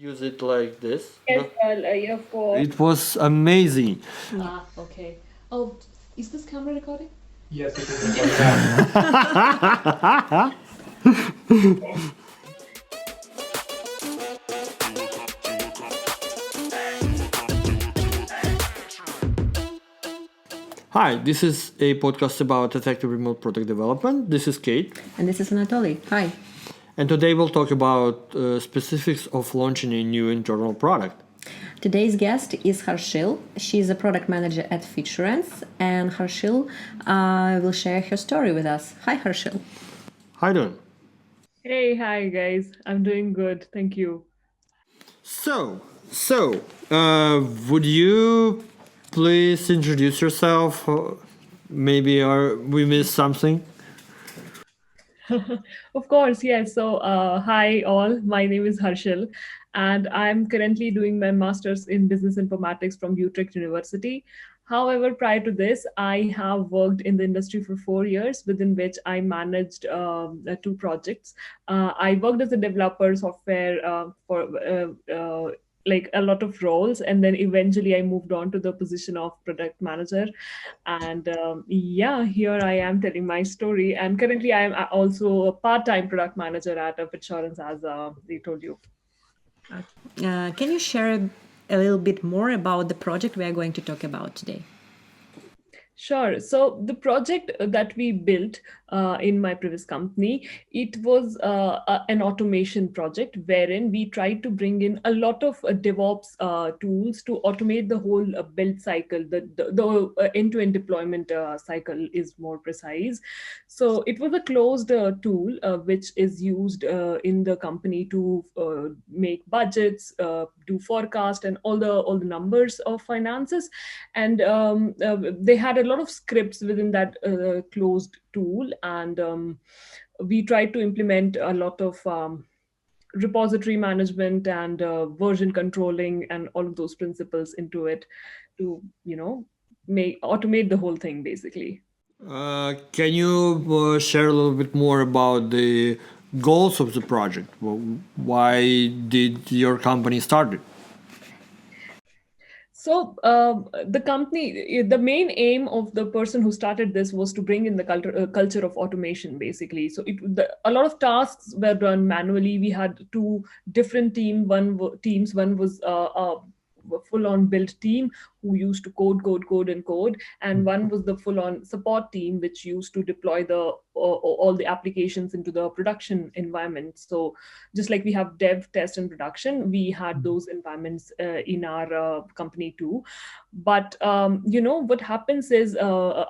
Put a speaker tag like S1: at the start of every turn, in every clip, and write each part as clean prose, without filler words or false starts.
S1: Use it like this.
S2: Yes, well, yeah, for
S1: It was amazing.
S2: okay. Oh, is this camera recording?
S3: Yes, it is recording.
S1: Hi, this is a podcast about effective remote product development. This is Kate,
S4: And this is Anatoly. Hi.
S1: and today we'll talk about specifics of launching a new internal product.
S4: Today's guest is Harshil. She is a product manager at Fitsurance, and Harshil will share her story with us. Hi, Harshil.
S1: Hi, doing?
S2: Hey, hi guys. I'm doing good. Thank you.
S1: So, would you please introduce yourself? Maybe we missed something.
S2: Of course, yes. So, hi all. My name is Harshal, and I'm currently doing my master's in business informatics from Utrecht University. However, prior to this, I have worked in the industry for 4 years, within which I managed two projects. I worked as a developer software for like a lot of roles, and then eventually I moved on to the position of product manager. And yeah, here I am telling my story. And currently, I am also a part-time product manager at a Fitsurance, as they told you.
S4: Can you share a little bit more about the project we are going to talk about today?
S2: Sure. So the project that we built in my previous company, it was an automation project wherein we tried to bring in a lot of DevOps tools to automate the whole build cycle. The end-to-end deployment cycle is more precise. So it was a closed tool which is used in the company to make budgets, do forecast, and all the numbers of finances. And they had a lot of scripts within that closed tool, and we tried to implement a lot of repository management and version controlling and all of those principles into it to make automate the whole thing basically.
S1: Can you share a little bit more about the goals of the project? Why did your company start it?
S2: So the company, the main aim of the person who started this was to bring in the culture of automation, basically. So a lot of tasks were done manually. We had two different teams. One was a full-on build team who used to code, and code, and one was the full-on support team which used to deploy all the applications into the production environment. So just like we have dev, test, and production, we had those environments in our company too. But what happens is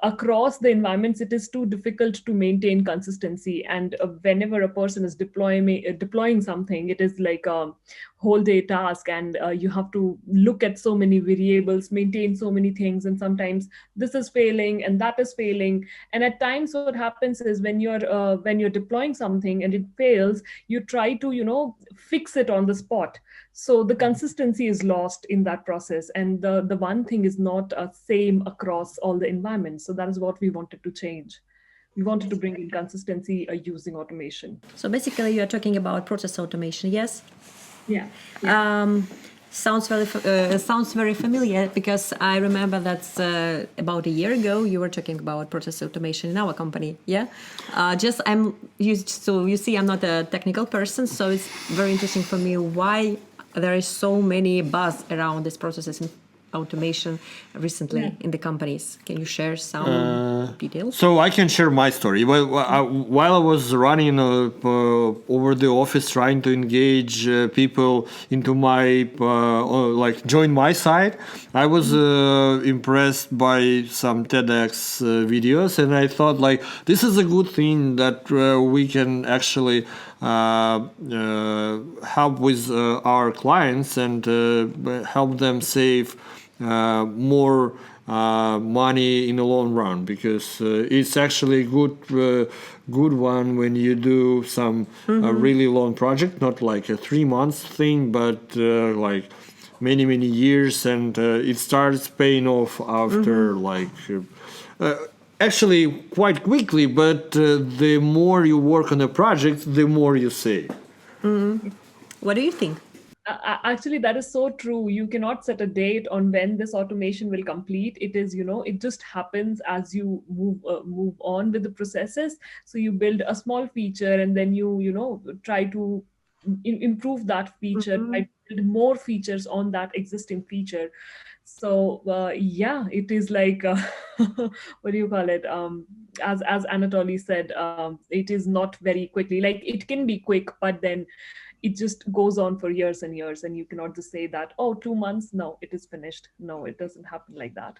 S2: across the environments, it is too difficult to maintain consistency. And whenever a person is deploying something, it is like a whole day task, and you have to look at so many variables, maintain so many things, and sometimes this is failing and that is failing. And at times, what happens is when you're deploying something and it fails, you try to fix it on the spot. So the consistency is lost in that process, and the one thing is not same across all the environments. So that is what we wanted to change. We wanted to bring in consistency using automation.
S4: So basically, you are talking about process automation, yes?
S2: Yeah.
S4: Sounds very familiar, because I remember that about a year ago you were talking about process automation in our company. Yeah, just I'm used. So you see, I'm not a technical person, so it's very interesting for me why there is so many buzz around this processes and automation recently in the companies. Can you share some details?
S1: So I can share my story. While I was running over the office, trying to engage people into my join my side, I was impressed by some TEDx videos, and I thought this is a good thing that we can actually help with our clients and help them save more money in the long run, because it's actually a good one when you do some really long project, not like a 3 months thing, but like many years, and it starts paying off after actually quite quickly, but the more you work on a project, the more you save.
S4: What do you think?
S2: Actually, that is so true. You cannot set a date on when this automation will complete. It is, it just happens as you move on with the processes. So you build a small feature, and then you try to improve that feature, try
S4: Mhm.
S2: to build more features on that existing feature. So yeah, it is like what do you call it? As Anatoly said, it is not very quickly. Like, it can be quick, but then it just goes on for years and years, and you cannot just say that, oh, 2 months, no, it is finished. No, it doesn't happen like that.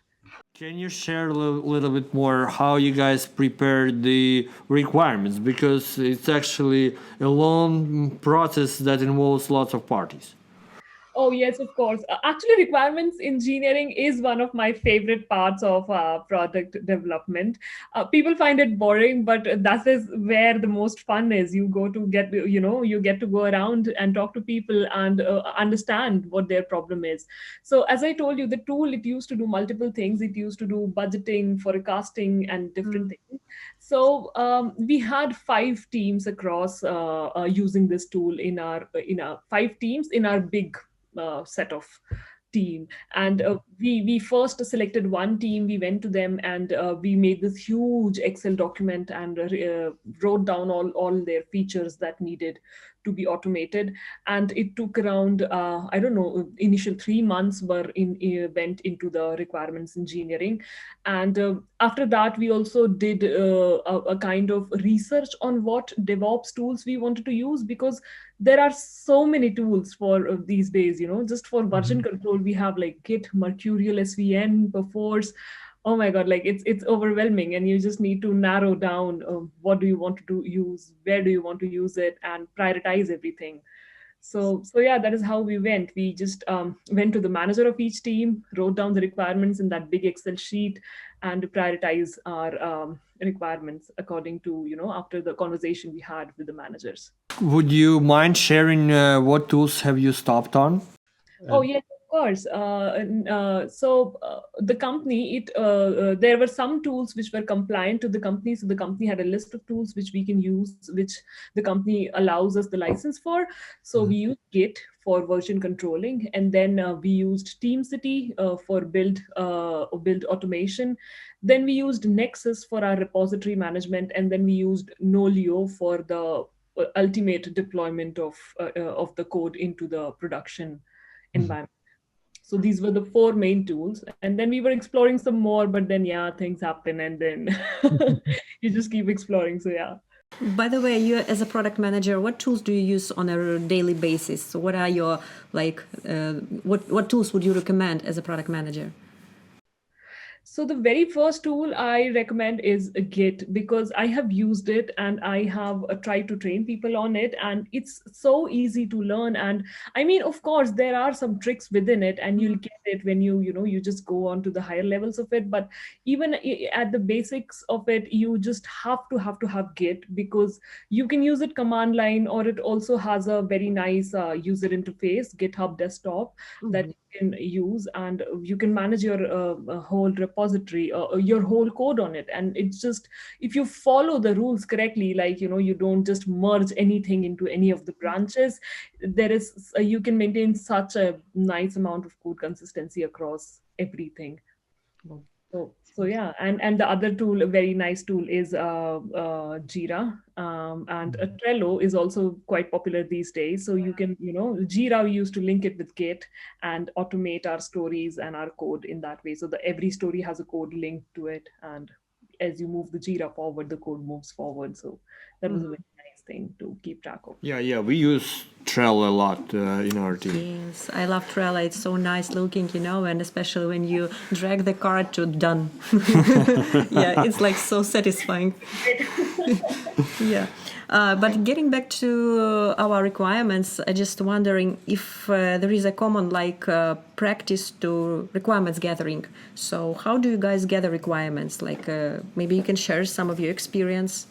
S1: Can you share a little bit more how you guys prepare the requirements? Because it's actually a long process that involves lots of parties.
S2: Oh, yes, of course. Actually, requirements engineering is one of my favorite parts of product development. People find it boring, but that is where the most fun is. You get to go around and talk to people and understand what their problem is. So, as I told you, the tool, it used to do multiple things. It used to do budgeting, forecasting, and different
S4: Mm.
S2: things. So we had 5 teams across using this tool in our 5 teams in our big set of team. And we first selected one team. We went to them, and we made this huge Excel document, and wrote down all their features that needed to be automated. And it took around I don't know, initial 3 months went into the requirements engineering. And after that, we also did a kind of research on what DevOps tools we wanted to use, because there are so many tools for these days. Just for version control, we have like Git, Mercurial, SVN, Perforce. Oh my god, like it's overwhelming, and you just need to narrow down what do you want to use, where do you want to use it, and prioritize everything. So yeah, that is how we went. We just went to the manager of each team, wrote down the requirements in that big Excel sheet, and prioritize our requirements according to, after the conversation we had with the managers.
S1: Would you mind sharing what tools have you stopped on?
S2: Oh yes, of course. So the company, there were some tools which were compliant to the company. So the company had a list of tools which we can use, which the company allows us the license for. So we used Git for version controlling, and then we used TeamCity for build automation. Then we used Nexus for our repository management, and then we used Nolio for the ultimate deployment of the code into the production environment. So these were the 4 main tools, and then we were exploring some more, but then yeah, things happen, and then you just keep exploring. So yeah.
S4: By the way, you as a product manager, what tools do you use on a daily basis? So what are your what tools would you recommend as a product manager?
S2: So the very first tool I recommend is Git, because I have used it, and I have tried to train people on it, and it's so easy to learn. And I mean, of course, there are some tricks within it, and you'll get it when you just go on to the higher levels of it. But even at the basics of it, you just have to have Git, because you can use it command line, or it also has a very nice user interface, GitHub desktop, that
S4: Mhm.
S2: you can use, and you can manage your whole repository, your whole code on it. And it's just, if you follow the rules correctly, like you don't just merge anything into any of the branches, there is you can maintain such a nice amount of code consistency across everything.
S4: Well,
S2: So yeah, and the other tool, a very nice tool, is Jira, and Trello is also quite popular these days. So you can, Jira, we used to link it with Git and automate our stories and our code in that way. So the every story has a code linked to it, and as you move the Jira forward, the code moves forward. So that was a very nice thing to keep track of.
S1: Yeah, we use Trello a lot in our team.
S4: Yes, I love Trello. It's so nice looking, and especially when you drag the card to done. Yeah, it's like so satisfying. Yeah. But getting back to our requirements, I just wondering if there is a common practice to requirements gathering. So how do you guys gather requirements? Maybe you can share some of your experience.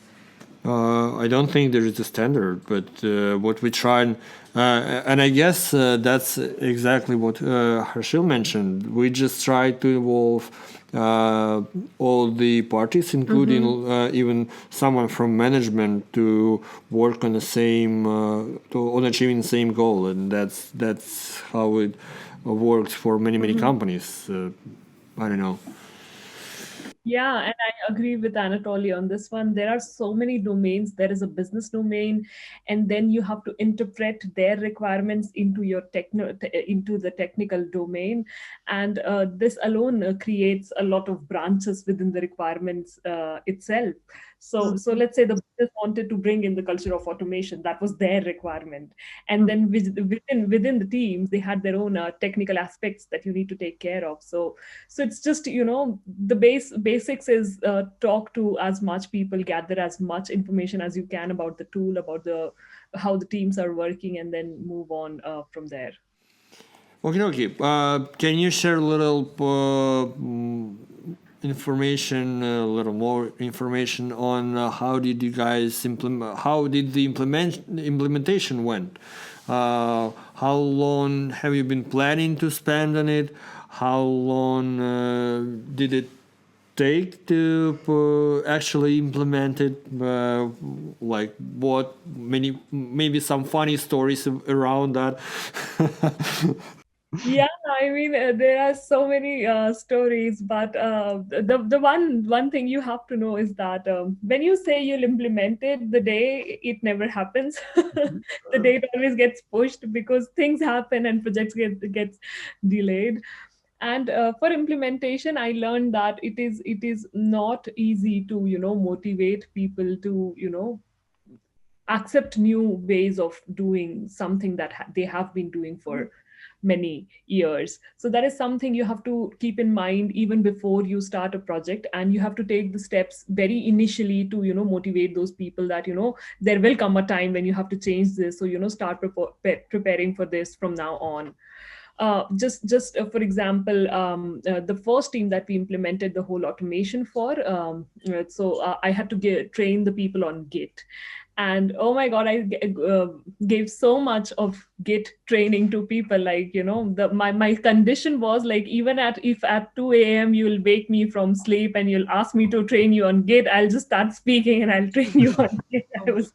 S1: I don't think there is a standard, but what we try and I guess that's exactly what Harshil mentioned. We just try to involve all the parties, including even someone from management, to work on the same on achieving the same goal, and that's how it works for many companies. I don't know.
S2: Yeah, and I agree with Anatoly on this one. There are so many domains. There is a business domain, and then you have to interpret their requirements into your into the technical domain, and this alone creates a lot of branches within the requirements itself. So let's say the business wanted to bring in the culture of automation. That was their requirement, and then within the teams, they had their own technical aspects that you need to take care of. So it's just, the basics is talk to as much people, gather as much information as you can about the tool, about the how the teams are working, and then move on from there.
S1: Okay. Can you share a little information, a little more information on how did you guys implement? How did the implementation went? How long have you been planning to spend on it? How long did it take to actually implement it? Like what? Maybe some funny stories around that.
S2: Yeah, I mean, there are so many stories, but the one thing you have to know is that when you say you'll implement it, the day it never happens. The day it always gets pushed because things happen and projects gets delayed. And for implementation, I learned that it is not easy to motivate people to accept new ways of doing something that they have been doing for many years. So that is something you have to keep in mind even before you start a project, and you have to take the steps very initially to motivate those people that there will come a time when you have to change this. So start preparing for this from now on. Just for example, the first team that we implemented the whole automation for, I had to train the people on Git. And oh my god, I gave so much of Git training to people. Like my condition was like, even if at 2 a.m. you'll wake me from sleep and you'll ask me to train you on Git, I'll just start speaking and I'll train you on Git. I was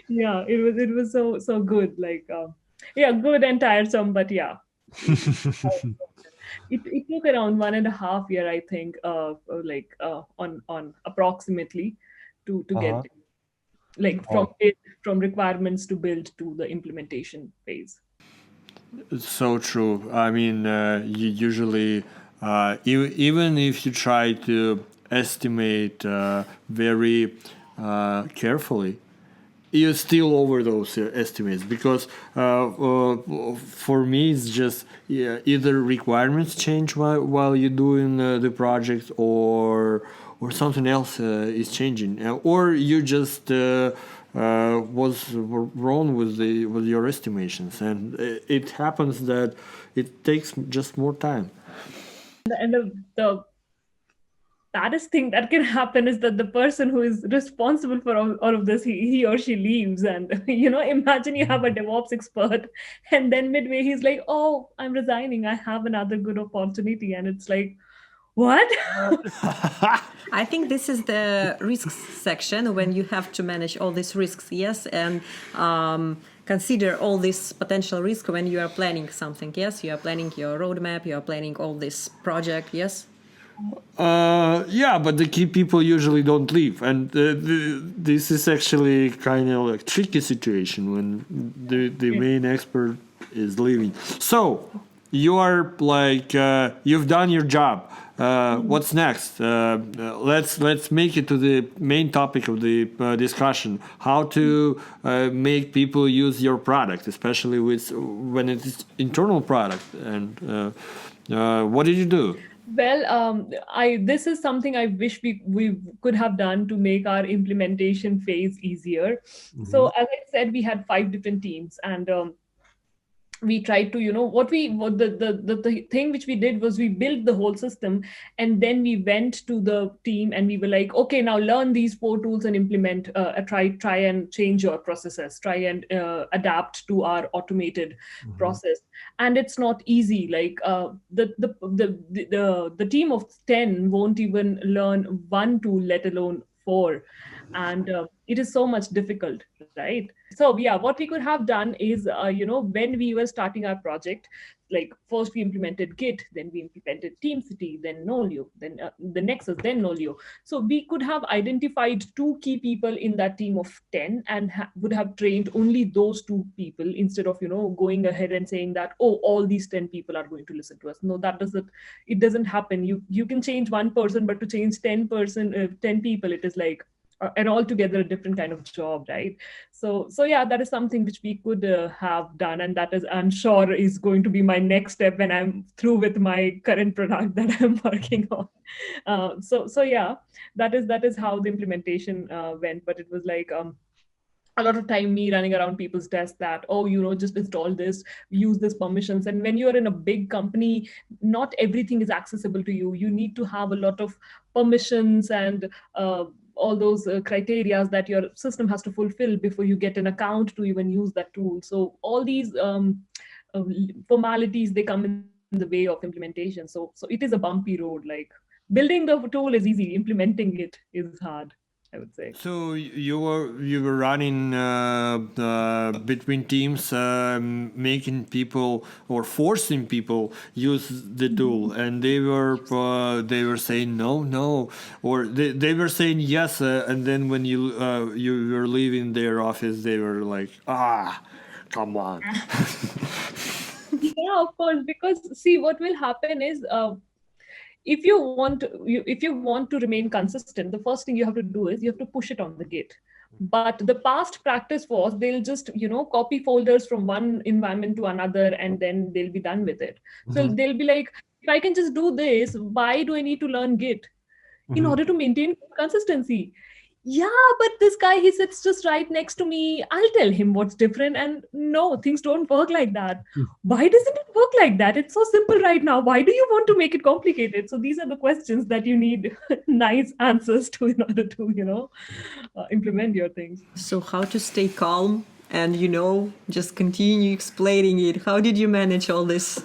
S2: yeah, it was so good. Like yeah, good and tiresome, but yeah. It took around 1.5 years, I think, on approximately to get like from requirements to build to the implementation phase.
S1: So true. I mean, you usually, even if you try to estimate very carefully, you still over those estimates, because for me it's just either requirements change while you're doing the project, or something else is changing, or you just was wrong with your estimations, and it happens that it takes just more time.
S2: And the baddest thing that can happen is that the person who is responsible for all of this, he or she leaves. And imagine you have a DevOps expert, and then midway he's like, oh, I'm resigning, I have another good opportunity. And it's like, what?
S4: I think this is the risks section, when you have to manage all these risks, yes, and consider all this potential risk when you are planning something. Yes, you are planning your roadmap, you are planning all this project. Yes.
S1: Yeah, but the key people usually don't leave, and this is actually kind of like tricky situation when the main expert is leaving. So you are like you've done your job. What's next? Let's make it to the main topic of the discussion: how to make people use your product, especially when it's internal product. And what did you do?
S2: Well, this is something I wish we could have done to make our implementation phase easier. So as I said, we had 5 different teams, and we tried to, the thing which we did was we built the whole system, and then we went to the team and we were like, okay, now learn these 4 tools and implement, try and change your processes, try and adapt to our automated process. And it's not easy. Like the team of 10 won't even learn one tool, let alone 4. And it is so much difficult, right? So yeah, what we could have done is, when we were starting our project, like first we implemented Git, then we implemented TeamCity, then Nolio, then the Nexus, then Nolio. So we could have identified 2 key people in that team of 10 and would have trained only those 2 people, instead of, going ahead and saying that, oh, all these 10 people are going to listen to us. No, it doesn't happen. You can change one person, but to change 10 people, it is like an altogether a different kind of job, right? So yeah, that is something which we could have done, and that is, I'm sure, is going to be my next step when I'm through with my current product that I'm working on. So yeah, that is how the implementation went. But it was like a lot of time me running around people's desks that, oh, just install this, use this permissions. And when you're in a big company, not everything is accessible to you. You need to have a lot of permissions and all those criteria that your system has to fulfill before you get an account to even use that tool. So all these uh, formalities, they come in the way of implementation. So it is a bumpy road. Like building the tool is easy, implementing it is hard, I would say.
S1: So you were running between teams, making people or forcing people use the tool, and they were saying no, or they were saying yes, and then when you were leaving their office, they were like, come on.
S2: Yeah, of course, because see, what will happen is, if you want to remain consistent, the first thing you have to do is you have to push it on the Git. But the past practice was they'll just copy folders from one environment to another, and then they'll be done with it. So they'll be like, if I can just do this, why do I need to learn Git in order to maintain consistency? Yeah, but this guy, he sits just right next to me, I'll tell him what's different. And no, things don't work like that. Why doesn't it work like that? It's so simple right now. Why do you want to make it complicated? So these are the questions that you need nice answers to in order to implement your things.
S4: So how to stay calm and just continue explaining it? How did you manage all this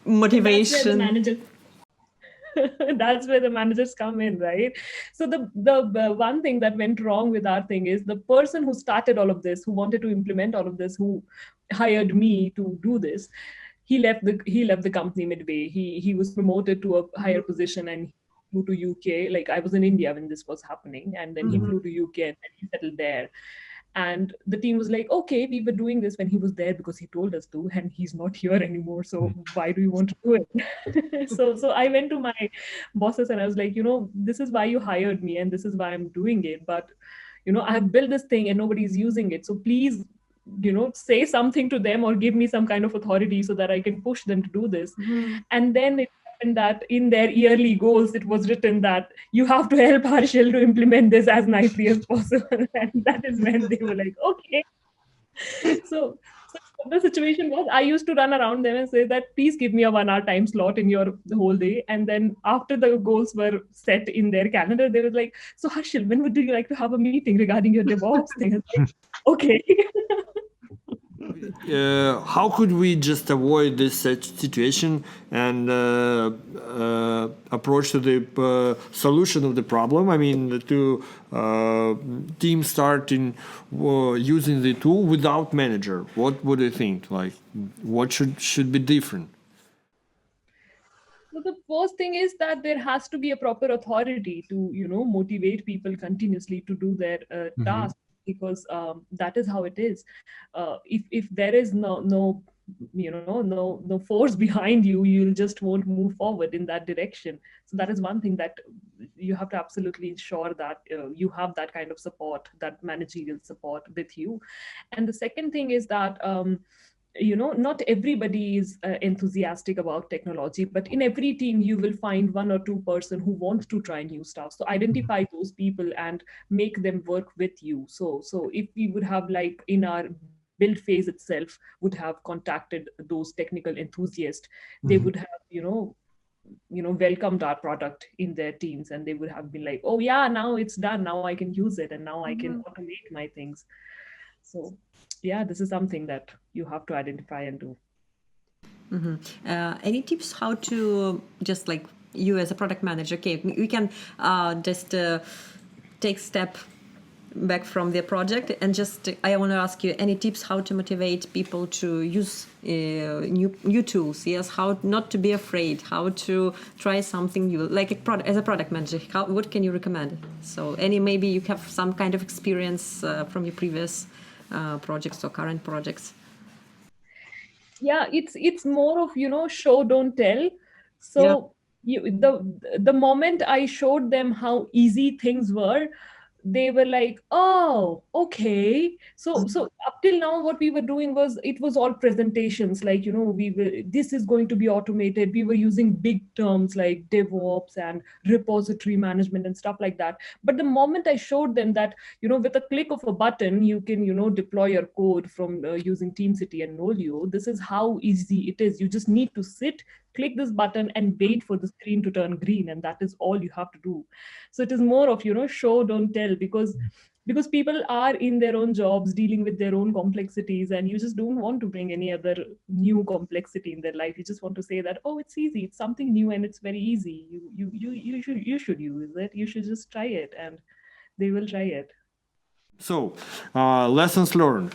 S4: motivation?
S2: That's where the managers come in, right? So the one thing that went wrong with our thing is the person who started all of this, who wanted to implement all of this, who hired me to do this, he left the company midway. He was promoted to a higher position, and he flew to UK. Like, I was in India when this was happening, and then he flew to UK and then he settled there. And the team was like, okay, we were doing this when he was there because he told us to, and he's not here anymore. So why do you want to do it? So I went to my bosses and I was like, this is why you hired me and this is why I'm doing it. But, I have built this thing and nobody's using it. So please, say something to them or give me some kind of authority so that I can push them to do this. And then it happened that in their yearly goals, it was written that you have to help Harshil to implement this as nicely as possible. And that is when they were like, okay. So the situation was, I used to run around them and say that, please give me a 1 hour time slot in your whole day. And then after the goals were set in their calendar, they were like, so Harshil, when would you like to have a meeting regarding your DevOps thing? Like, okay.
S1: How could we just avoid this situation and approach to the solution of the problem? I mean, to team starting using the tool without manager. What would you think? Like, what should be different?
S2: So the first thing is that there has to be a proper authority to, motivate people continuously to do their tasks, because that is how it is. If there is no force behind you, you'll just won't move forward in that direction. So that is one thing that you have to absolutely ensure that you have that kind of support, that managerial support with you. And the second thing is that not everybody is enthusiastic about technology, but in every team you will find 1 or 2 person who wants to try new stuff. So identify those people and make them work with you. So if we would have, like, in our build phase itself would have contacted those technical enthusiasts. They would have, welcomed our product in their teams, and they would have been like, oh yeah, now it's done, now I can use it, and now I can automate my things. So yeah, this is something that you have to identify and do.
S4: Any tips how to, just like you as a product manager, okay, we can just take step back from the project, and just I want to ask you any tips how to motivate people to use new tools. Yes, how not to be afraid, how to try something new, like as a product manager, what can you recommend? So maybe you have some kind of experience from your previous projects or current projects.
S2: Yeah, it's more of, show don't tell. So the moment I showed them how easy things were, they were like, oh, okay. So up till now what we were doing was, it was all presentations, like, this is going to be automated. We were using big terms like DevOps and repository management and stuff like that. But the moment I showed them that, with a click of a button you can, deploy your code from using TeamCity and Nolio, this is how easy it is. You just need to sit, click this button, and wait for the screen to turn green, and that is all you have to do. So it is more of, show don't tell, because people are in their own jobs dealing with their own complexities, and you just don't want to bring any other new complexity in their life. You just want to say that, oh, it's easy, it's something new, and it's very easy. You should use it. You should just try it, and they will try it.
S1: So, lessons learned.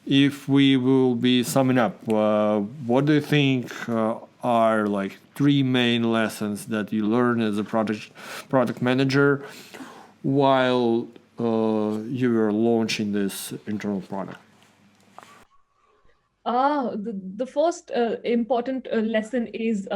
S1: If we will be summing up, what do you think are like 3 main lessons that you learn as a product manager while you were launching this internal product?
S2: The first important lesson is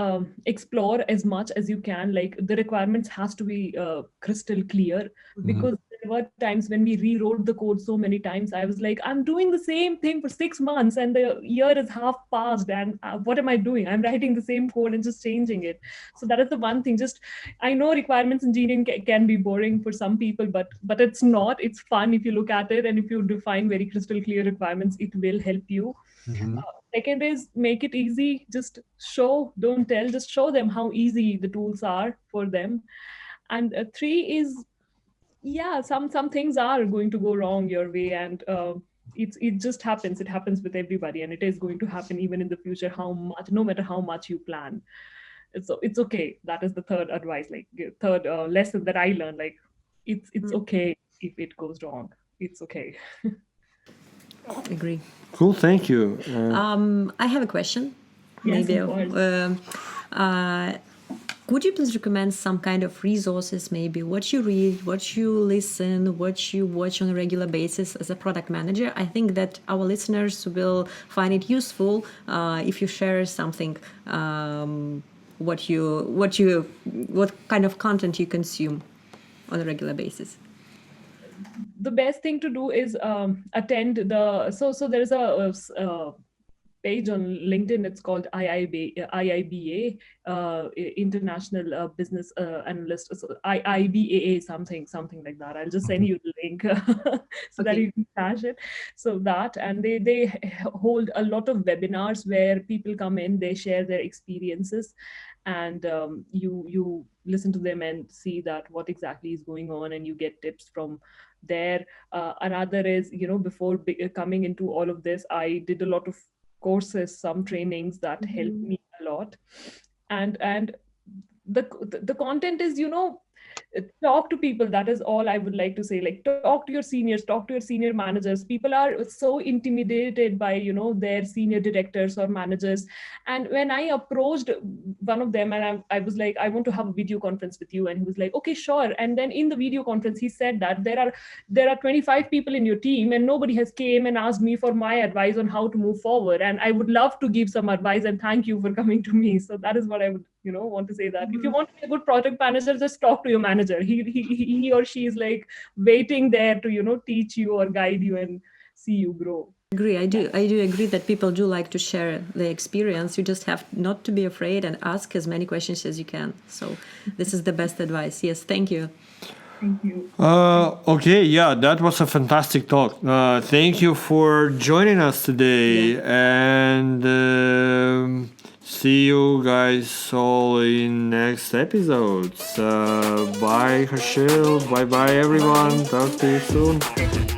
S2: explore as much as you can. Like, the requirements has to be crystal clear, because there were times when we rewrote the code so many times. I was like, I'm doing the same thing for 6 months and the year is half past, and what am I doing? I'm writing the same code and just changing it. So that is the one thing. Just, I know requirements engineering can be boring for some people, but it's not. It's fun if you look at it, and if you define very crystal clear requirements, it will help you. Second is, make it easy. Just show, don't tell. Just show them how easy the tools are for them. And 3 is, some things are going to go wrong your way, and it just happens. It happens with everybody, and it is going to happen even in the future. No matter how much you plan, it's okay. That is the third advice, like third lesson that I learned. Like, it's okay if it goes wrong. It's okay.
S4: Agree.
S1: Cool, thank you.
S4: I have a question.
S2: Yes,
S4: Maybe.
S2: of course.
S4: Could you please recommend some kind of resources, maybe what you read, what you listen, what you watch on a regular basis as a product manager? I think that our listeners will find it useful if you share something, what kind of content you consume on a regular basis.
S2: The best thing to do is attend so there's a page on LinkedIn. It's called IIBA, International Business Analyst, IIBAA, something like that. I'll just send you the link so that you can cache it. So that, and they hold a lot of webinars where people come in, they share their experiences, and you listen to them and see that what exactly is going on, and you get tips from there. Another is, before coming into all of this, I did a lot of courses, some trainings that helped me a lot, and the content is, talk to people. That is all I would like to say. Like, talk to your seniors, talk to your senior managers. People are so intimidated by, their senior directors or managers. And when I approached one of them, and I was like, I want to have a video conference with you, and he was like, okay, sure. And then in the video conference, he said that there are 25 people in your team, and nobody has came and asked me for my advice on how to move forward, and I would love to give some advice, and thank you for coming to me. So that is what I would want to say, that if you want to be a good project manager, just talk to your manager. He or she is like waiting there to teach you or guide you and see you grow.
S4: I do agree that people do like to share their experience. You just have not to be afraid and ask as many questions as you can. So this is the best advice. Yes, thank you.
S2: Thank you.
S1: Okay, yeah, that was a fantastic talk. Thank you for joining us today, and see you guys all in next episodes. Bye, Harshil. Bye, everyone. Talk to you soon.